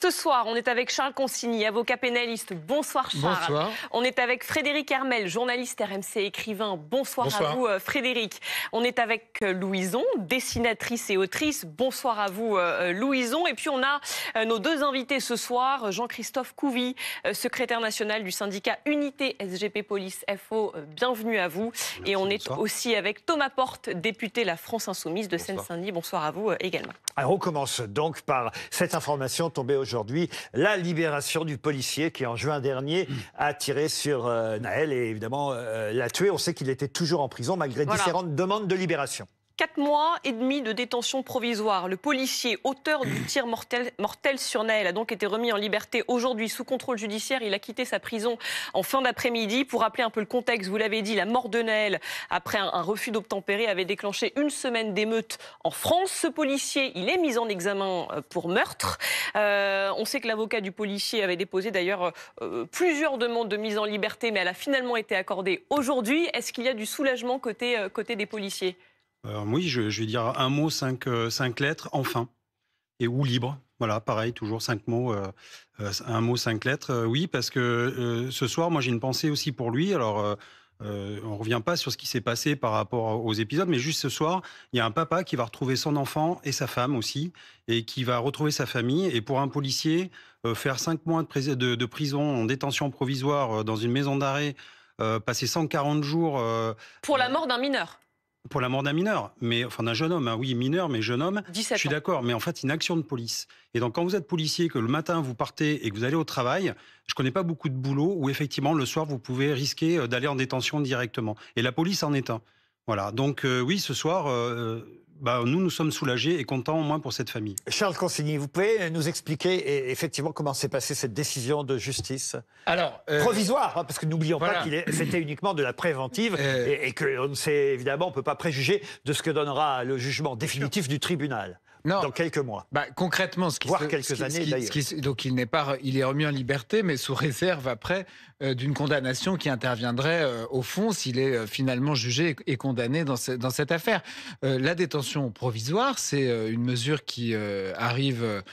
Ce soir, on est avec Charles Consigny, avocat pénaliste. Bonsoir Charles. Bonsoir. On est avec Frédéric Hermel, journaliste RMC, écrivain. Bonsoir à vous Frédéric. On est avec Louison, dessinatrice et autrice. Bonsoir à vous Louison. Et puis on a nos deux invités ce soir, Jean-Christophe Couvi, secrétaire national du syndicat Unité SGP Police FO. Bienvenue à vous. Merci, et on est bonsoir. aussi avec Thomas Porte, député La France Insoumise de Seine-Saint-Denis. Bonsoir à vous également. Alors on commence donc par cette information tombée aujourd'hui, la libération du policier qui en juin dernier a tiré sur Naël et évidemment l'a tué. On sait qu'il était toujours en prison malgré différentes demandes de libération. 4 mois et demi de détention provisoire. Le policier, auteur du tir mortel sur Naël, a donc été remis en liberté aujourd'hui sous contrôle judiciaire. Il a quitté sa prison en fin d'après-midi. Pour rappeler un peu le contexte, vous l'avez dit, la mort de Naël, après un refus d'obtempérer, avait déclenché une semaine d'émeute en France. Ce policier, il est mis en examen pour meurtre. On sait que l'avocat du policier avait déposé d'ailleurs plusieurs demandes de mise en liberté, mais elle a finalement été accordée aujourd'hui. Est-ce qu'il y a du soulagement côté des policiers ? Oui, je vais dire un mot, cinq lettres, enfin, et ou libre. Voilà, pareil, toujours 5 mots, un mot, 5 lettres. Oui, parce que ce soir, moi j'ai une pensée aussi pour lui. Alors, on ne revient pas sur ce qui s'est passé par rapport aux épisodes, mais juste ce soir, il y a un papa qui va retrouver son enfant et sa femme aussi, et qui va retrouver sa famille. Et pour un policier, faire 5 mois de prison en détention provisoire dans une maison d'arrêt, passer 140 jours... pour la mort d'un mineur. Pour la mort d'un mineur, mais enfin d'un jeune homme, hein, oui, mineur, mais jeune homme, 17 je suis ans. d'accord, mais en fait, une action de police. Et donc, quand vous êtes policier, que le matin, vous partez et que vous allez au travail, je connais pas beaucoup de boulot où, effectivement, le soir, vous pouvez risquer d'aller en détention directement. Et la police en est un. Voilà, donc oui, ce soir... nous sommes soulagés et contents au moins pour cette famille. Charles Consigny, vous pouvez nous expliquer effectivement comment s'est passée cette décision de justice provisoire, hein, parce que n'oublions pas qu'il c'était uniquement de la préventive et qu'on ne sait évidemment, on ne peut pas préjuger de ce que donnera le jugement définitif du tribunal. Non. Dans quelques mois. Concrètement, quelques années d'ailleurs. Donc il est remis en liberté, mais sous réserve après d'une condamnation qui interviendrait au fond s'il est finalement jugé et condamné dans cette affaire. La détention provisoire, c'est une mesure qui arrive...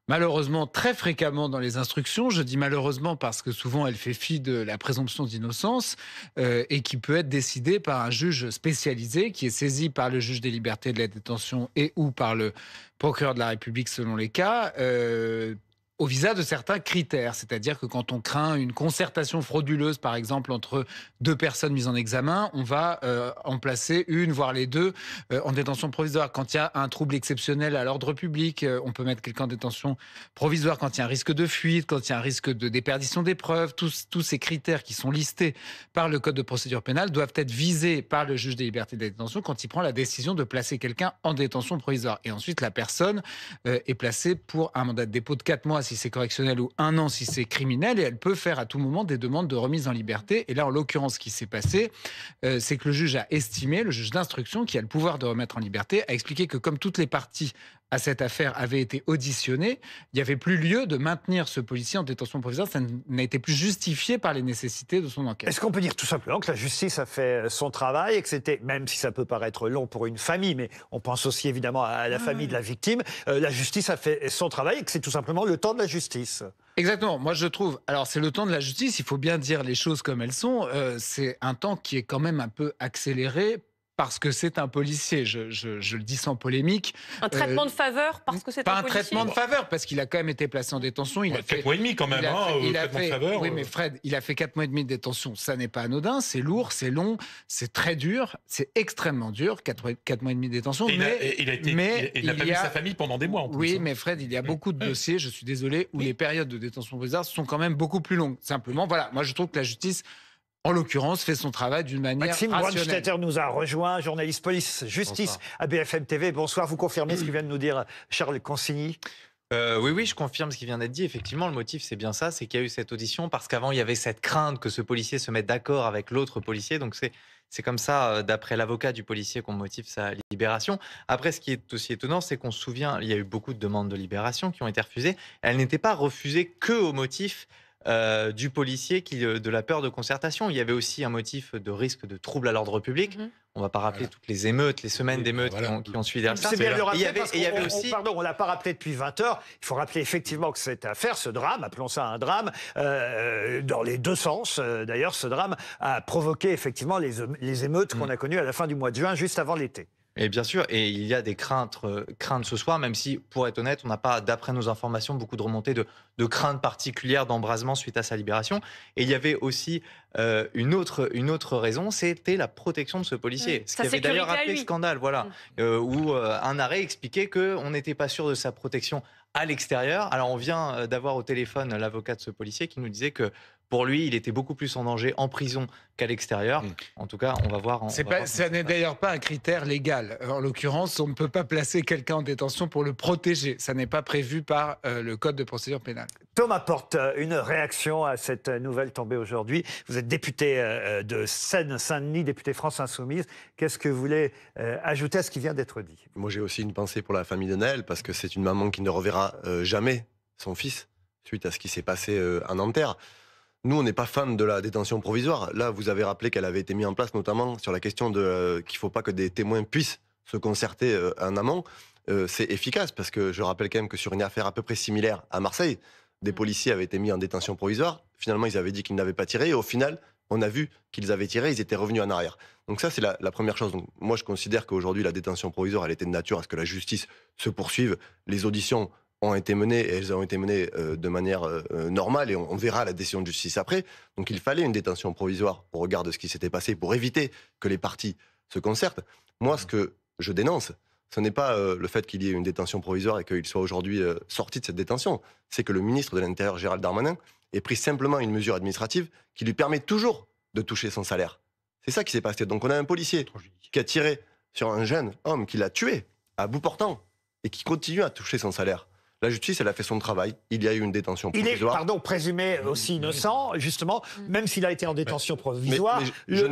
malheureusement, très fréquemment dans les instructions. Je dis malheureusement parce que souvent elle fait fi de la présomption d'innocence et qui peut être décidée par un juge spécialisé qui est saisi par le juge des libertés et de la détention et ou par le procureur de la République selon les cas. Au visa de certains critères, c'est-à-dire que quand on craint une concertation frauduleuse, par exemple, entre 2 personnes mises en examen, on va en placer une, voire les 2, en détention provisoire. Quand il y a un trouble exceptionnel à l'ordre public, on peut mettre quelqu'un en détention provisoire. Quand il y a un risque de fuite, quand il y a un risque de déperdition des preuves, tous ces critères qui sont listés par le Code de procédure pénale doivent être visés par le juge des libertés et de la détention quand il prend la décision de placer quelqu'un en détention provisoire. Et ensuite, la personne est placée pour un mandat de dépôt de 4 mois si c'est correctionnel ou 1 an si c'est criminel, et elle peut faire à tout moment des demandes de remise en liberté. Et là, en l'occurrence, ce qui s'est passé, c'est que le juge a estimé, le juge d'instruction, qui a le pouvoir de remettre en liberté, a expliqué que comme toutes les parties à cette affaire avaient été auditionnées, il n'y avait plus lieu de maintenir ce policier en détention provisoire. Ça n'a été plus justifié par les nécessités de son enquête. Est-ce qu'on peut dire tout simplement que la justice a fait son travail et que c'était, même si ça peut paraître long pour une famille, mais on pense aussi évidemment à la famille de la victime, la justice a fait son travail et que c'est tout simplement le temps de la justice? Exactement. Moi, je trouve... Alors, c'est le temps de la justice. Il faut bien dire les choses comme elles sont. C'est un temps qui est quand même un peu accéléré parce que c'est un policier, je le dis sans polémique. Un traitement de faveur parce que c'est un policier. Pas un traitement de faveur, parce qu'il a quand même été placé en détention. Il a fait 4 mois et demi quand même, traitement de faveur. Oui, mais Fred, il a fait 4 mois et demi de détention. Ça n'est pas anodin, c'est lourd, c'est long, c'est très dur, c'est extrêmement dur, 4 mois et demi de détention. Il n'a pas vu sa famille pendant des mois en plus. Oui, mais Fred, il y a beaucoup de dossiers, je suis désolé, où les périodes de détention provisoire sont quand même beaucoup plus longues. Simplement, voilà, moi je trouve que la justice... en l'occurrence, fait son travail d'une manière Maxime rationnelle. Brandstetter nous a rejoint, journaliste police-justice à BFM TV. Bonsoir, vous confirmez ce que vient de nous dire Charles Consigny? Oui, je confirme ce qui vient d'être dit. Effectivement, le motif, c'est bien ça, c'est qu'il y a eu cette audition parce qu'avant, il y avait cette crainte que ce policier se mette d'accord avec l'autre policier. Donc, c'est comme ça, d'après l'avocat du policier, qu'on motive sa libération. Après, ce qui est aussi étonnant, c'est qu'on se souvient, il y a eu beaucoup de demandes de libération qui ont été refusées. Elles n'étaient pas refusées que au motif du policier de la peur de concertation. Il y avait aussi un motif de risque de trouble à l'ordre public. On va pas rappeler toutes les émeutes, les semaines d'émeutes qui ont suivi derrière ça. C'est bien de le rappeler Pardon, on l'a pas rappelé depuis 20 heures. Il faut rappeler effectivement que cette affaire, ce drame, appelons ça un drame, dans les deux sens, d'ailleurs, ce drame a provoqué effectivement les émeutes qu'on a connues à la fin du mois de juin, juste avant l'été. Et bien sûr, et il y a des craintes ce soir, même si, pour être honnête, on n'a pas, d'après nos informations, beaucoup de remontées de craintes particulières d'embrasement suite à sa libération. Et il y avait aussi une autre raison, c'était la protection de ce policier. Ce qui avait d'ailleurs appelé le scandale, où un arrêt expliquait qu'on n'était pas sûr de sa protection à l'extérieur. Alors on vient d'avoir au téléphone l'avocat de ce policier qui nous disait que pour lui, il était beaucoup plus en danger en prison qu'à l'extérieur. En tout cas, on va voir. Ça n'est d'ailleurs pas un critère légal. En l'occurrence, on ne peut pas placer quelqu'un en détention pour le protéger. Ça n'est pas prévu par le Code de procédure pénale. Thomas Porte, une réaction à cette nouvelle tombée aujourd'hui. Vous êtes député de Seine-Saint-Denis, député France Insoumise. Qu'est-ce que vous voulez ajouter à ce qui vient d'être dit? Moi, j'ai aussi une pensée pour la famille de Naël, parce que c'est une maman qui ne reverra jamais son fils suite à ce qui s'est passé à Nanterre. Nous, on n'est pas fans de la détention provisoire. Là, vous avez rappelé qu'elle avait été mise en place notamment sur la question qu'il ne faut pas que des témoins puissent se concerter en amont. C'est efficace, parce que je rappelle quand même que sur une affaire à peu près similaire à Marseille, des policiers avaient été mis en détention provisoire. Finalement, ils avaient dit qu'ils n'avaient pas tiré. Et au final, on a vu qu'ils avaient tiré, ils étaient revenus en arrière. Donc ça, c'est la première chose. Donc, moi, je considère qu'aujourd'hui, la détention provisoire, elle était de nature à ce que la justice se poursuive. Les auditions ont été menées, et elles ont été menées de manière normale, et on verra la décision de justice après. Donc il fallait une détention provisoire au regard de ce qui s'était passé pour éviter que les parties se concertent. Moi, ce que je dénonce, ce n'est pas le fait qu'il y ait une détention provisoire et qu'il soit aujourd'hui sorti de cette détention. C'est que le ministre de l'Intérieur, Gérald Darmanin, ait pris simplement une mesure administrative qui lui permet toujours de toucher son salaire. C'est ça qui s'est passé. Donc on a un policier qui a tiré sur un jeune homme, qui l'a tué à bout portant, et qui continue à toucher son salaire. La justice, elle a fait son travail. Il y a eu une détention provisoire. Il est, présumé aussi innocent, justement, même s'il a été en détention provisoire. Mais je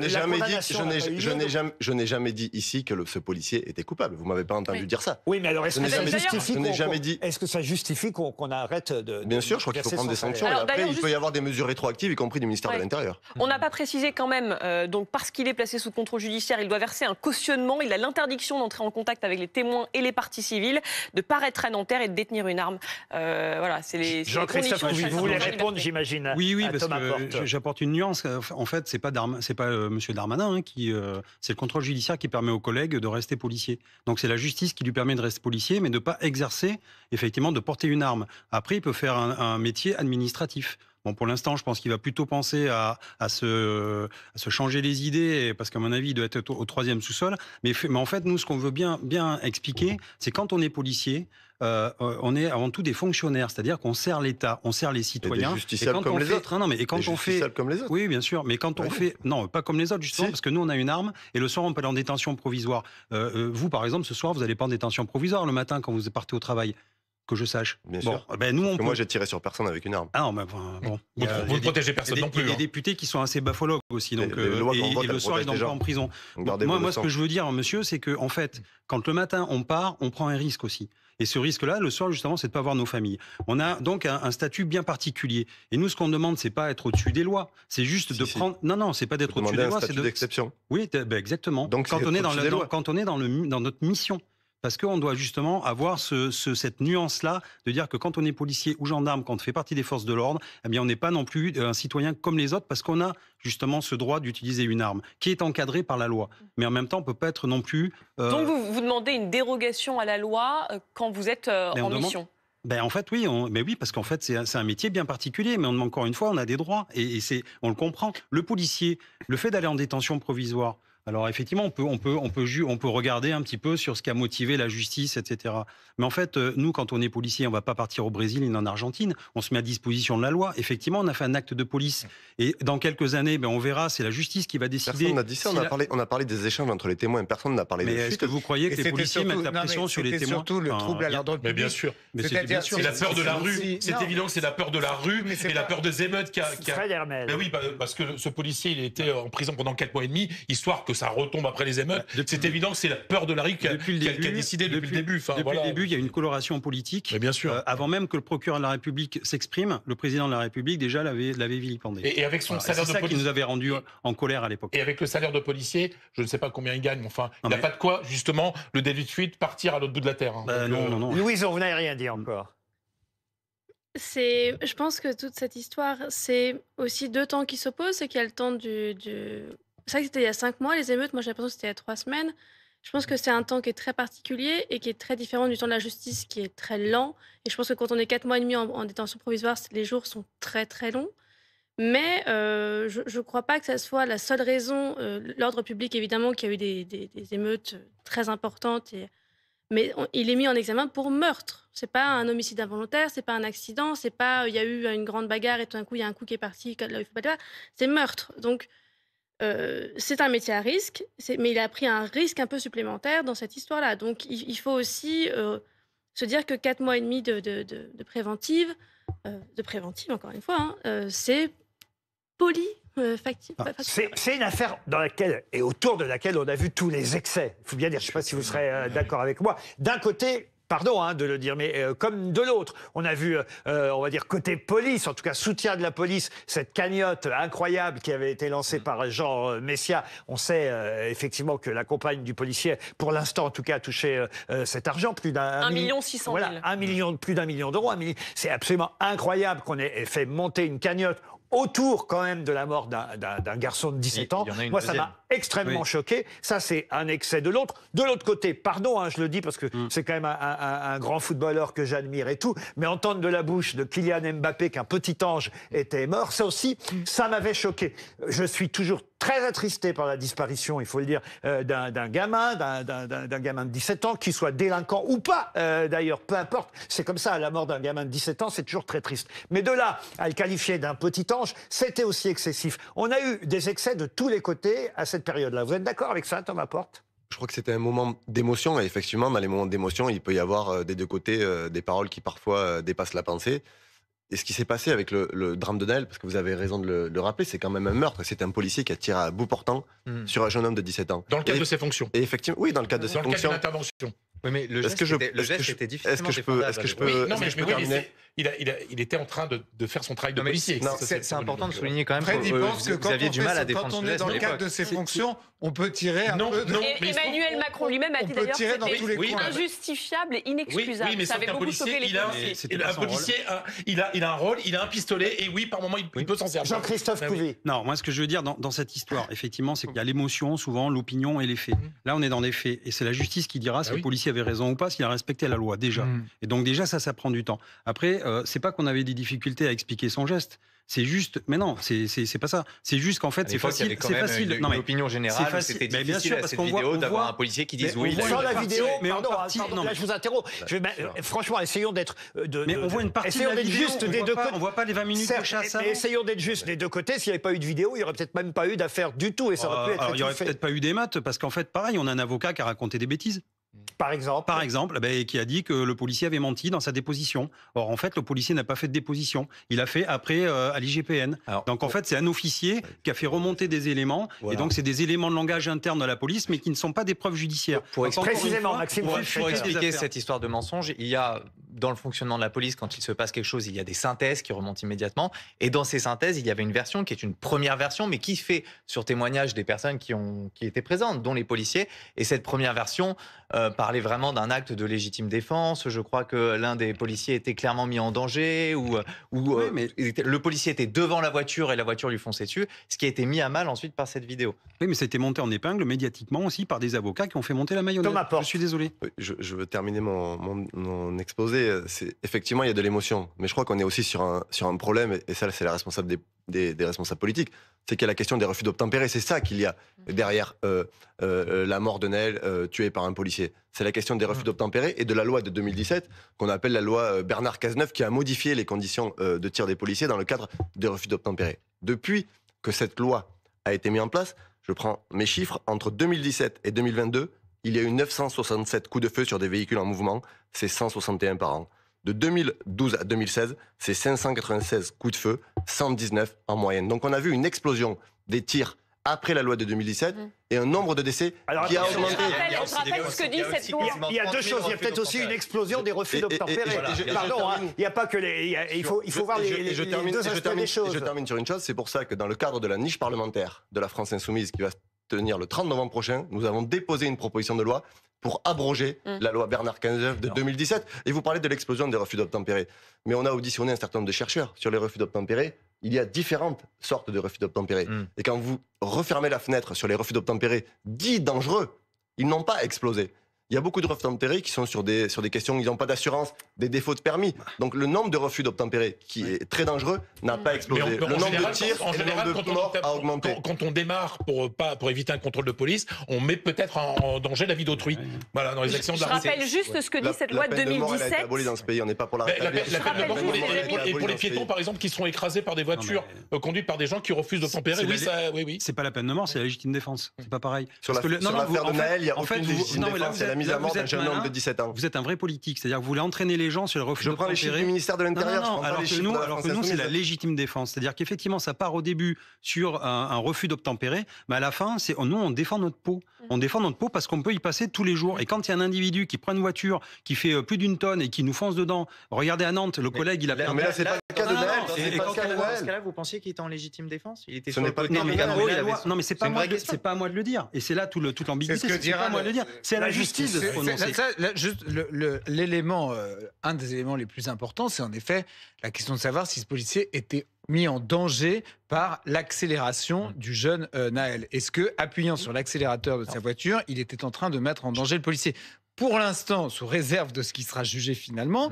n'ai jamais dit ici que ce policier était coupable. Vous m'avez pas entendu dire ça. Oui, mais alors est-ce que ça justifie qu'on arrête de... Bien sûr, je crois qu'il faut prendre des sanctions. Alors, et après, il peut y avoir des mesures rétroactives, y compris du ministère de l'Intérieur. On n'a pas précisé quand même, donc parce qu'il est placé sous contrôle judiciaire, il doit verser un cautionnement. Il a l'interdiction d'entrer en contact avec les témoins et les parties civiles, de paraître à Nanterre et de détenir une arme. Voilà, c'est les Jean-Christophe, vous voulez répondre, j'imagine. Oui, parce que j'apporte une nuance. En fait, c'est pas Monsieur Darmanin c'est le contrôle judiciaire qui permet aux collègues de rester policiers. Donc c'est la justice qui lui permet de rester policier, mais de pas exercer, effectivement, de porter une arme. Après, il peut faire un métier administratif. Bon, pour l'instant, je pense qu'il va plutôt penser à se changer les idées, parce qu'à mon avis, il doit être au troisième sous-sol. Mais en fait, nous, ce qu'on veut bien expliquer, c'est quand on est policier, on est avant tout des fonctionnaires, c'est-à-dire qu'on sert l'État, on sert les citoyens. Et des justiciables comme les autres. Non, mais et quand on fait, comme les autres. Oui, bien sûr, mais quand on fait, non, pas comme les autres justement, parce que nous on a une arme et le soir on peut aller en détention provisoire. Vous, par exemple, ce soir, vous n'allez pas en détention provisoire le matin quand vous partez au travail. Que je sache. Bien sûr. Nous, moi, j'ai tiré sur personne avec une arme. Ah non, mais bon. Vous ne protégez personne non plus. Il y a des députés qui sont assez bafologues aussi, donc et le soir ils n'ont pas en prison. Moi, ce que je veux dire, monsieur, c'est que en fait, quand le matin on part, on prend un risque aussi. Et ce risque-là, le soir, justement, c'est de ne pas voir nos familles. On a donc un statut bien particulier. Et nous, ce qu'on demande, c'est pas être au-dessus des lois. C'est juste de prendre. Non, c'est pas d'être au-dessus des lois. C'est un statut d'exception. Oui, exactement. Donc, quand on est dans notre mission. Parce qu'on doit justement avoir cette nuance-là de dire que quand on est policier ou gendarme, quand on fait partie des forces de l'ordre, eh bien on n'est pas non plus un citoyen comme les autres parce qu'on a justement ce droit d'utiliser une arme qui est encadré par la loi. Mais en même temps, on ne peut pas être non plus... Donc vous demandez une dérogation à la loi quand vous êtes en mission ? En fait, oui, parce qu'en fait, c'est un métier bien particulier, mais encore une fois, on a des droits et on le comprend. Le policier, le fait d'aller en détention provisoire, alors effectivement, on peut regarder un petit peu sur ce qui a motivé la justice, etc. Mais en fait, nous, quand on est policier, on ne va pas partir au Brésil ni en Argentine. On se met à disposition de la loi. Effectivement, on a fait un acte de police. Et dans quelques années, on verra, c'est la justice qui va décider. Personne n'a dit ça. On a parlé des échanges entre les témoins. Personne n'a parlé de est-ce que vous croyez que les policiers mettent la pression sur les témoins ? C'est surtout le trouble à l'ordre public. Mais bien sûr. C'est la peur de la rue. C'est évident que c'est la peur de la rue et la peur des émeutes qui a... Fred Hermel. Oui, parce que ce policier, il était en prison pendant 4 mois et demi, histoire que que ça retombe après les émeutes. C'est évident que c'est la peur de la rue qui a décidé depuis le début. Depuis le début, il y a une coloration politique. Mais bien sûr. Avant même que le procureur de la République s'exprime, le président de la République déjà l'avait vilipendé. Et avec son salaire de policier. C'est ça qui nous avait rendu en colère à l'époque. Et avec le salaire de policier, je ne sais pas combien il gagne, mais enfin, il n'a pas de quoi, justement, le délit de fuite partir à l'autre bout de la terre. Non. Louise, vous n'avez rien dit encore. Je pense que toute cette histoire, c'est aussi deux temps qui s'opposent. C'est qu'il y a le temps C'est vrai que c'était il y a 5 mois, les émeutes. Moi, j'ai l'impression que c'était il y a 3 semaines. Je pense que c'est un temps qui est très particulier et qui est très différent du temps de la justice, qui est très lent. Et je pense que quand on est 4 mois et demi en détention provisoire, les jours sont très, très longs. Mais je ne crois pas que ça soit la seule raison. L'ordre public, évidemment, qu'il y a eu des émeutes très importantes. Mais il est mis en examen pour meurtre. C'est pas un homicide involontaire, c'est pas un accident, c'est pas il y a eu une grande bagarre et tout d'un coup il y a un coup qui est parti. Là, il faut pas c'est meurtre. Donc c'est un métier à risque, mais il a pris un risque un peu supplémentaire dans cette histoire-là. Donc il faut aussi se dire que 4 mois et demi de préventive, encore une fois, c'est poli. C'est une affaire dans laquelle et autour de laquelle on a vu tous les excès. Il faut bien dire, je ne sais pas si vous serez d'accord avec moi. D'un côté, pardon de le dire, mais comme de l'autre, on a vu, on va dire côté police, en tout cas soutien de la police, cette cagnotte incroyable qui avait été lancée par Jean Messia. On sait effectivement que la compagne du policier, pour l'instant en tout cas, a touché cet argent, plus d'un 1 600 000. Voilà, plus d'1 million d'euros. C'est absolument incroyable qu'on ait fait monter une cagnotte autour quand même de la mort d'un garçon de 17 ans. Moi, ça m'a extrêmement choqué. Ça, c'est un excès de l'autre. De l'autre côté, pardon, je le dis parce que c'est quand même un grand footballeur que j'admire et tout, mais entendre de la bouche de Kylian Mbappé qu'un petit ange était mort, ça aussi, ça m'avait choqué. Je suis toujours très attristé par la disparition, il faut le dire, d'un gamin de 17 ans, qu'il soit délinquant ou pas, d'ailleurs, peu importe. C'est comme ça, la mort d'un gamin de 17 ans, c'est toujours très triste. Mais de là à le qualifier d'un petit ange, c'était aussi excessif. On a eu des excès de tous les côtés à cette période-là. Vous êtes d'accord avec ça, Thomas Porte ? Je crois que c'était un moment d'émotion, et effectivement, dans les moments d'émotion, il peut y avoir des deux côtés des paroles qui parfois dépassent la pensée. Et ce qui s'est passé avec le drame de Naël, parce que vous avez raison de le rappeler, c'est quand même un meurtre. C'est un policier qui a tiré à bout portant sur un jeune homme de 17 ans. Dans le cadre de ses fonctions. Et effectivement, oui, dans le cadre de ses fonctions. Dans le cadre d'une intervention. Oui, mais le geste était difficilement défendable. Est-ce que je peux terminer ? Il était en train de faire son travail de policier. C'est important de souligner quand même Fred, il pense que vous aviez du mal à défendre quand on est dans le cadre de ses fonctions, on peut tirer un peu... Et Emmanuel Macron lui-même a dit d'ailleurs que c'était injustifiable et inexcusable. Oui, mais ça avait beaucoup choqué les policiers. Un policier, il a un rôle, il a un pistolet, et oui, par moment, il peut s'en servir. Jean-Christophe Couvi. Non, moi, ce que je veux dire dans cette histoire, effectivement, c'est qu'il y a l'émotion, souvent, l'opinion et les faits. Là, on est dans les faits. Et c'est la justice qui dira si le policier avait raison ou pas, s'il a respecté la loi, déjà. Et donc, déjà, ça prend du temps. Après, c'est pas qu'on avait des difficultés à expliquer son geste. C'est juste, mais non, c'est pas ça. C'est juste qu'en fait, c'est facile. Il y avait quand même une opinion générale. C'était difficile à cette vidéo d'avoir un policier qui dise oui. Sans la vidéo, pardon, là je vous interromps. Franchement, essayons d'être. Mais on voit une partie de la vidéo. On voit pas les 20 minutes de chasse. Essayons d'être juste des deux côtés. S'il n'y avait pas eu de vidéo, il n'y aurait peut-être même pas eu d'affaire du tout, et ça aurait pu être. Alors il n'y aurait peut-être pas eu d'émeutes, parce qu'en fait, pareil, on a un avocat qui a raconté des bêtises. Par exemple, qui a dit que le policier avait menti dans sa déposition. Or, en fait, le policier n'a pas fait de déposition. Il a fait après à l'IGPN. Donc, en fait, c'est un officier qui a fait remonter des éléments. Voilà. Et donc, c'est des éléments de langage interne de la police, mais qui ne sont pas des preuves judiciaires. Précisément, Maxime, pour expliquer cette histoire de mensonge, il y a, dans le fonctionnement de la police, quand il se passe quelque chose, il y a des synthèses qui remontent immédiatement. Et dans ces synthèses, il y avait une version qui est une première version, mais qui fait sur témoignage des personnes qui étaient présentes, dont les policiers. Et cette première version parlait vraiment d'un acte de légitime défense. Je crois que l'un des policiers était clairement mis en danger, mais le policier était devant la voiture et la voiture lui fonçait dessus, ce qui a été mis à mal ensuite par cette vidéo. Oui, mais ça a été monté en épingle médiatiquement aussi par des avocats qui ont fait monter la mayonnaise. Je suis désolé. Je veux terminer mon exposé. Effectivement, il y a de l'émotion, mais je crois qu'on est aussi sur un problème, et ça, c'est la responsable des responsables politiques, c'est qu'il y a la question des refus d'obtempérer. C'est ça qu'il y a derrière la mort de Naël tué par un policier. C'est la question des refus d'obtempérer et de la loi de 2017 qu'on appelle la loi Bernard Cazeneuve, qui a modifié les conditions de tir des policiers dans le cadre des refus d'obtempérer. Depuis que cette loi a été mise en place, je prends mes chiffres, entre 2017 et 2022, il y a eu 967 coups de feu sur des véhicules en mouvement, c'est 161 par an. De 2012 à 2016, c'est 596 coups de feu, 119 en moyenne. Donc on a vu une explosion des tirs après la loi de 2017 et un nombre de décès qui a augmenté. Je rappelle ce que dit cette loi. Il y a deux choses. Il y a peut-être aussi une explosion des refus d'obtempérer. Pardon, il n'y a pas que les. Il faut voir les deux aspects des choses. Je termine sur une chose. C'est pour ça que dans le cadre de la niche parlementaire de la France Insoumise qui va se tenir le 30 novembre prochain, nous avons déposé une proposition de loi pour abroger la loi Bernard Cazeneuve de 2017. Et vous parlez de l'explosion des refus d'obtempérer. Mais on a auditionné un certain nombre de chercheurs sur les refus d'obtempérer. Il y a différentes sortes de refus d'obtempérer. Et quand vous refermez la fenêtre sur les refus d'obtempérer dits dangereux, ils n'ont pas explosé. Il y a beaucoup de refus d'obtempérer qui sont sur des questions où ils n'ont pas d'assurance, des défauts de permis. Donc le nombre de refus d'obtempérer, qui est très dangereux, n'a pas explosé. Le nombre de tirs et le nombre de morts a augmenté. Quand on démarre pour éviter un contrôle de police, on met peut-être en danger la vie d'autrui. Voilà, dans les actions de la route. Je rappelle juste ce que dit cette loi de 2017. La peine de mort, elle a été abolie dans ce pays, on n'est pas pour la rétablir. La peine de mort pour les piétons, par exemple, qui seront écrasés par des voitures conduites par des gens qui refusent d'obtempérer. Oui. C'est pas la peine de mort, c'est la légitime défense. C'est pas pareil. Sur l'affaire de Naël, il n'y a aucune légitime défense, c'est la mise à mort d'un jeune homme de 17 ans. Vous êtes un vrai politique, c'est-à-dire que vous voulez entraîner les gens sur le refus d'obtempérer. Je prends les chiffres du ministère de l'Intérieur. Alors que nous, c'est la légitime défense. C'est-à-dire qu'effectivement, ça part au début sur un refus d'obtempérer, mais à la fin, nous, on défend notre peau. On défend notre peau parce qu'on peut y passer tous les jours. Et quand il y a un individu qui prend une voiture qui fait plus d'une tonne et qui nous fonce dedans, regardez à Nantes, le collègue, il a pris. Mais là, c'est pas le cas de Naël. Dans ce cas-là, vous pensiez qu'il était en légitime défense? Il était sur le côté non, mais c'est pas à moi de le dire. Et c'est là toute l'ambiguïté. C'est pas à moi de le dire. C'est à la justice de se prononcer. Un des éléments les plus importants, c'est en effet la question de savoir si ce policier était mis en danger par l'accélération du jeune Naël. Est-ce que, appuyant sur l'accélérateur de sa voiture, il était en train de mettre en danger le policier? Pour l'instant, sous réserve de ce qui sera jugé finalement,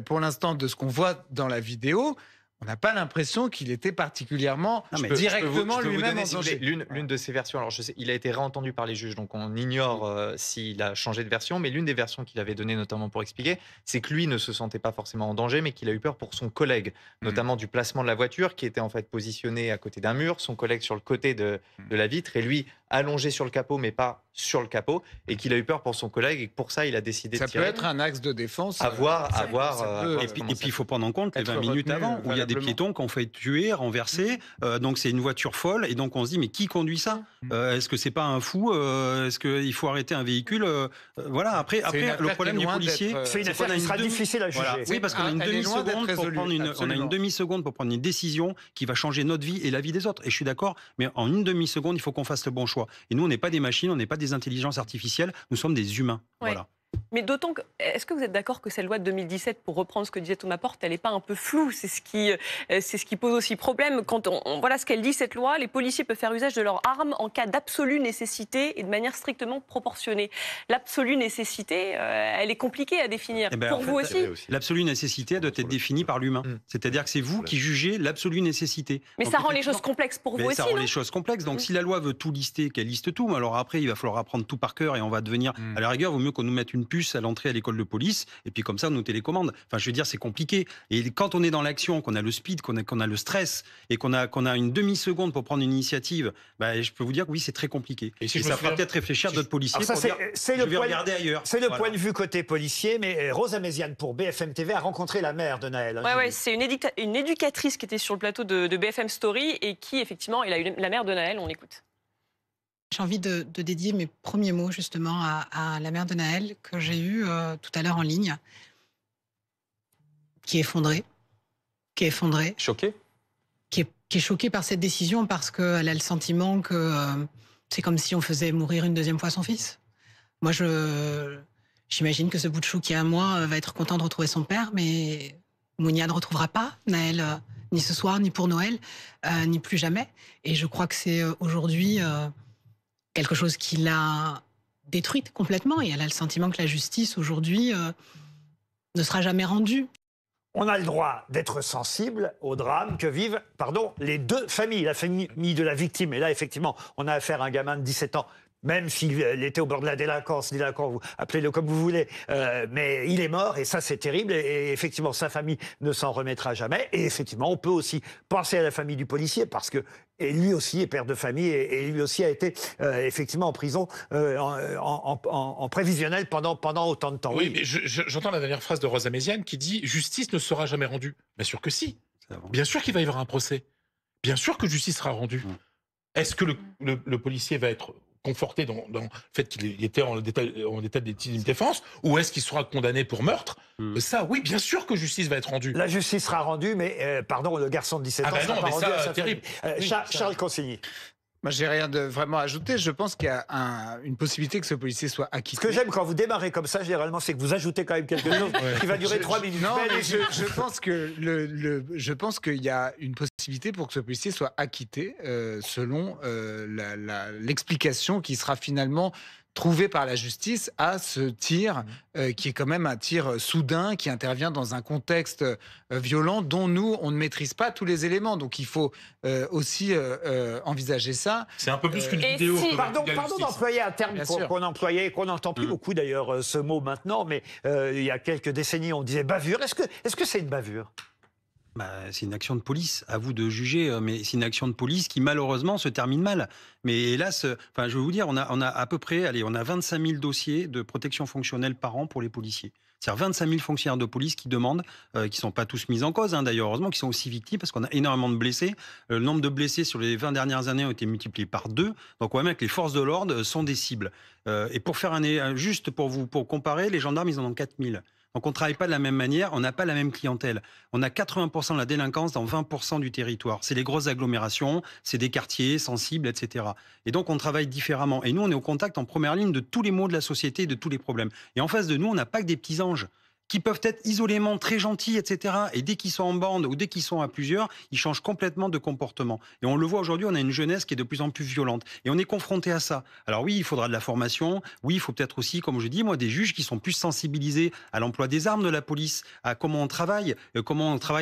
pour l'instant, de ce qu'on voit dans la vidéo, on n'a pas l'impression qu'il était particulièrement directement lui-même en danger. L'une de ces versions, alors je sais, il a été réentendu par les juges, donc on ignore s'il a changé de version, mais l'une des versions qu'il avait données notamment pour expliquer, c'est que lui ne se sentait pas forcément en danger, mais qu'il a eu peur pour son collègue, notamment du placement de la voiture, qui était en fait positionné à côté d'un mur, son collègue sur le côté de la vitre, et lui allongé sur le capot, mais pas sur le capot, et qu'il a eu peur pour son collègue, et que pour ça, il a décidé de tirer. Ça peut être un axe de défense. À voir. Et puis, il faut prendre en compte les 20 minutes avant, où il y a des piétons qui ont fait tuer, renverser. Donc, c'est une voiture folle. Et donc, on se dit, mais qui conduit ça? Est-ce que c'est pas un fou? Est-ce qu'il faut arrêter un véhicule? Voilà. Après, le problème du policier, c'est une affaire qui sera difficile à juger. Voilà. Oui, parce qu'on a une demi-seconde pour prendre une demi-seconde pour prendre une décision qui va changer notre vie et la vie des autres. Et je suis d'accord, mais en une demi-seconde, il faut qu'on fasse le bon choix. Et nous, on n'est pas des machines, on n'est pas des intelligences artificielles, nous sommes des humains. Ouais. Voilà. Mais d'autant que, est-ce que vous êtes d'accord que cette loi de 2017, pour reprendre ce que disait Thomas Porte, elle n'est pas un peu floue? C'est ce qui pose aussi problème. Quand voilà ce qu'elle dit, cette loi, les policiers peuvent faire usage de leurs armes en cas d'absolue nécessité et de manière strictement proportionnée. L'absolue nécessité, elle est compliquée à définir. Pour vous aussi. L'absolue nécessité doit être définie par l'humain. C'est-à-dire que c'est vous qui jugez l'absolue nécessité. Mais donc, ça rend les choses complexes pour vous aussi, ça rend les choses complexes. Donc si la loi veut tout lister, qu'elle liste tout, alors après, il va falloir apprendre tout par cœur et on va devenir, à la rigueur, vaut mieux qu'on nous mette une puce à l'entrée à l'école de police, et puis comme ça, on nous télécommande. Enfin, je veux dire, c'est compliqué. Et quand on est dans l'action, qu'on a le speed, qu'on a le stress, et qu'on a une demi-seconde pour prendre une initiative, je peux vous dire que oui, c'est très compliqué. Et ça fera peut-être réfléchir d'autres policiers pour dire, je vais regarder ailleurs. C'est le point de vue côté policier, mais Rosa Méziane, pour BFM TV, a rencontré la mère de Naël. Oui, c'est une éducatrice qui était sur le plateau de BFM Story, et qui, effectivement, elle a eu la mère de Naël, on l'écoute. J'ai envie de dédier mes premiers mots justement à la mère de Naël que j'ai eue tout à l'heure en ligne, qui est effondrée. Choquée. Qui est choquée par cette décision parce qu'elle a le sentiment que c'est comme si on faisait mourir une deuxième fois son fils. Moi, j'imagine que ce bout de chou qui est à moi va être content de retrouver son père, mais Mounia ne retrouvera pas Naël, ni ce soir, ni pour Noël, ni plus jamais. Et je crois que c'est aujourd'hui quelque chose qui l'a détruite complètement. Et elle a le sentiment que la justice, aujourd'hui, ne sera jamais rendue. On a le droit d'être sensible au drame que vivent les deux familles. La famille de la victime. Et là, effectivement, on a affaire à un gamin de 17 ans. Même s'il était au bord de la délinquance, vous appelez-le comme vous voulez, mais il est mort et ça c'est terrible et effectivement sa famille ne s'en remettra jamais. Et effectivement on peut aussi penser à la famille du policier parce que lui aussi est père de famille et lui aussi a été effectivement en prison en prévisionnel pendant autant de temps. Oui, mais j'entends la dernière phrase de Rosa Méziane qui dit « Justice ne sera jamais rendue ». Bien sûr que si. Bien sûr qu'il va y avoir un procès. Bien sûr que justice sera rendue. Est-ce que le policier va être conforté dans le fait qu'il était en état de légitime défense, ou est-ce qu'il sera condamné pour meurtre? Ça, oui, bien sûr que justice va être rendue. La justice sera rendue, mais pardon, le garçon de 17 ans sera pas rendu à sa terrible. famille. Charles Consigny. Moi, j'ai rien de vraiment à ajouter. Je pense qu'il y a une possibilité que ce policier soit acquitté. Ce que j'aime quand vous démarrez comme ça, généralement, c'est que vous ajoutez quand même quelque chose qui va durer 3 minutes. Non, mais je pense qu'il y a une possibilité pour que ce policier soit acquitté selon l'explication qui sera finalement trouvée par la justice à ce tir qui est quand même un tir soudain qui intervient dans un contexte violent dont nous, on ne maîtrise pas tous les éléments. Donc il faut aussi envisager ça. C'est un peu plus qu'une vidéo. Pardon d'employer un terme qu'on employait, qu'on n'entend plus beaucoup d'ailleurs ce mot maintenant, mais il y a quelques décennies on disait bavure. Est-ce que c'est une bavure? C'est une action de police, à vous de juger, mais c'est une action de police qui malheureusement se termine mal. Mais hélas, je vais vous dire, on a à peu près, on a 25 000 dossiers de protection fonctionnelle par an pour les policiers. C'est-à-dire 25 000 fonctionnaires de police qui demandent, qui ne sont pas tous mis en cause d'ailleurs, heureusement, qui sont aussi victimes parce qu'on a énormément de blessés. Le nombre de blessés sur les 20 dernières années ont été multipliés par 2. Donc on voit bien que les forces de l'ordre sont des cibles. Et pour faire juste pour comparer, les gendarmes, ils en ont 4 000. Donc on ne travaille pas de la même manière, on n'a pas la même clientèle. On a 80% de la délinquance dans 20% du territoire. C'est les grosses agglomérations, c'est des quartiers sensibles, etc. Et donc on travaille différemment. Et nous, on est au contact en première ligne de tous les maux de la société et de tous les problèmes. Et en face de nous, on n'a pas que des petits anges qui peuvent être isolément très gentils, etc. Et dès qu'ils sont en bande ou dès qu'ils sont à plusieurs, ils changent complètement de comportement. Et on le voit aujourd'hui, on a une jeunesse qui est de plus en plus violente. Et on est confronté à ça. Alors oui, il faudra de la formation. Oui, il faut peut-être aussi, comme je dis, des juges qui sont plus sensibilisés à l'emploi des armes de la police, à comment on travaille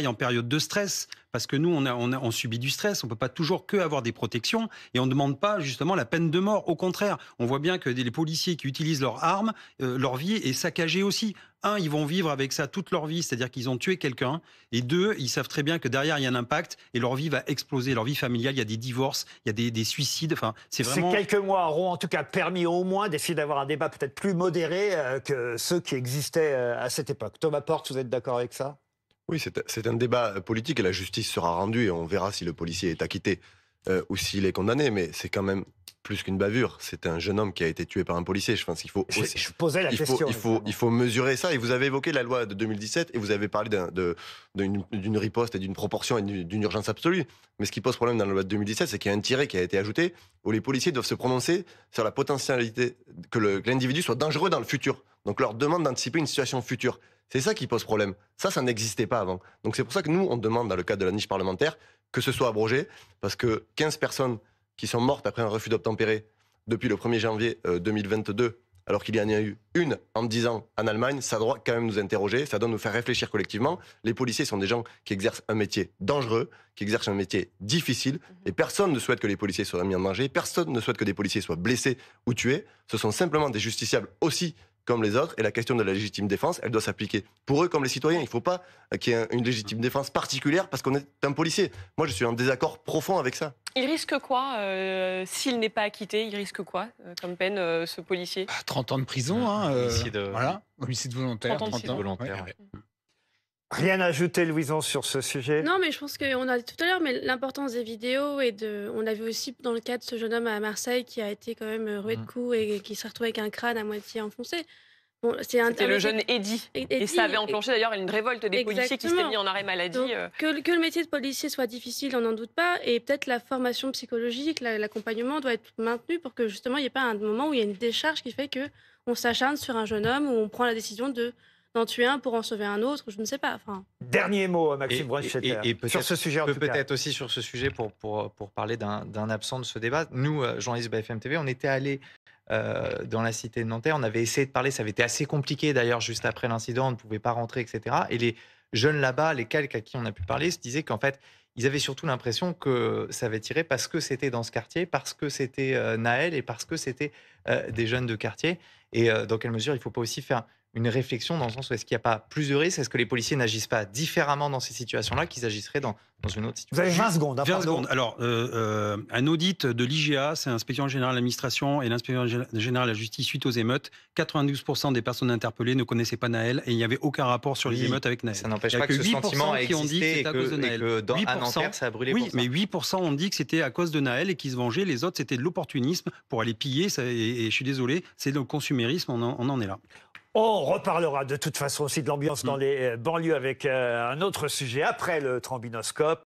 en période de stress. Parce que nous, on subit du stress, on ne peut pas toujours avoir des protections et on ne demande pas justement la peine de mort. Au contraire, on voit bien que les policiers qui utilisent leurs armes, leur vie est saccagée aussi. Un, ils vont vivre avec ça toute leur vie, c'est-à-dire qu'ils ont tué quelqu'un. Et deux, ils savent très bien que derrière, il y a un impact et leur vie va exploser. Leur vie familiale, il y a des divorces, il y a des suicides. Enfin, c'est vraiment... Ces quelques mois auront en tout cas permis au moins d'essayer d'avoir un débat peut-être plus modéré que ceux qui existaient à cette époque. Thomas Portes, vous êtes d'accord avec ça ? Oui, c'est un débat politique et la justice sera rendue et on verra si le policier est acquitté ou s'il est condamné. Mais c'est quand même plus qu'une bavure. C'est un jeune homme qui a été tué par un policier. Je pense qu'il faut aussi, je posais la question. Il faut mesurer ça. Et vous avez évoqué la loi de 2017 et vous avez parlé d'une riposte et d'une proportion et d'une urgence absolue. Mais ce qui pose problème dans la loi de 2017, c'est qu'il y a un tiret qui a été ajouté où les policiers doivent se prononcer sur la potentialité que l'individu soit dangereux dans le futur. Donc leur demande d'anticiper une situation future. C'est ça qui pose problème. Ça n'existait pas avant. Donc c'est pour ça que nous, on demande, dans le cadre de la niche parlementaire, que ce soit abrogé, parce que 15 personnes qui sont mortes après un refus d'obtempérer depuis le 1er janvier 2022, alors qu'il y en a eu une en 10 ans en Allemagne, ça doit quand même nous interroger, ça doit nous faire réfléchir collectivement. Les policiers sont des gens qui exercent un métier dangereux, qui exercent un métier difficile, et personne ne souhaite que les policiers soient mis en danger, personne ne souhaite que des policiers soient blessés ou tués. Ce sont simplement des justiciables aussi comme les autres, et la question de la légitime défense, elle doit s'appliquer pour eux comme les citoyens. Il ne faut pas qu'il y ait une légitime défense particulière parce qu'on est un policier. Moi, je suis en désaccord profond avec ça. Il risque quoi s'il n'est pas acquitté? Il risque quoi comme peine, ce policier? 30 ans de prison, homicide, voilà, homicide volontaire. 30 ans. Volontaire. Ouais. Rien à ajouter, Louison, sur ce sujet? Non, mais je pense qu'on a dit tout à l'heure, mais l'importance des vidéos on a vu aussi dans le cas de ce jeune homme à Marseille qui a été quand même roué de coups et qui s'est retrouvé avec un crâne à moitié enfoncé. Bon, c'était le jeune Eddy. Et ça avait enclenché d'ailleurs une révolte des policiers qui s'étaient mis en arrêt maladie. Donc, que le métier de policier soit difficile, on n'en doute pas. Et peut-être la formation psychologique, l'accompagnement doit être maintenu pour que justement il n'y ait pas un moment où il y a une décharge qui fait qu'on s'acharne sur un jeune homme, où on prend la décision d'en tuer un pour en sauver un autre, je ne sais pas. Enfin... Dernier mot, Maxime Brunstetter, sur ce sujet en tout cas. Peut-être aussi sur ce sujet pour parler d'un absent de ce débat. Nous, journalistes de BFM TV, on était allés dans la cité de Nanterre, on avait essayé de parler, ça avait été assez compliqué d'ailleurs juste après l'incident, on ne pouvait pas rentrer, etc. Et les jeunes là-bas, les quelques à qui on a pu parler, se disaient qu'en fait, ils avaient surtout l'impression que ça avait tiré parce que c'était dans ce quartier, parce que c'était Naël et parce que c'était des jeunes de quartier. Et dans quelle mesure il ne faut pas aussi faire une réflexion dans le sens où est-ce qu'il n'y a pas plus de risques? Est-ce que les policiers n'agissent pas différemment dans ces situations-là qu'ils agisseraient dans une autre situation? Vous avez 20 secondes. 20 secondes. Alors, un audit de l'IGA, c'est l'Inspection générale de l'administration et l'Inspection générale de la justice suite aux émeutes. 92% des personnes interpellées ne connaissaient pas Nahel et il n'y avait aucun rapport sur les émeutes avec Nahel. Ça n'empêche pas que ce sentiment a existé et que à Nanterre, ça a brûlé oui, pour ça. Mais 8% ont dit que c'était à cause de Nahel et qu'ils se vengeaient. Les autres, c'était de l'opportunisme pour aller piller. Et je suis désolé, c'est le consumérisme, on en est là. On reparlera de toute façon aussi de l'ambiance dans les banlieues avec un autre sujet après le Trombinoscope.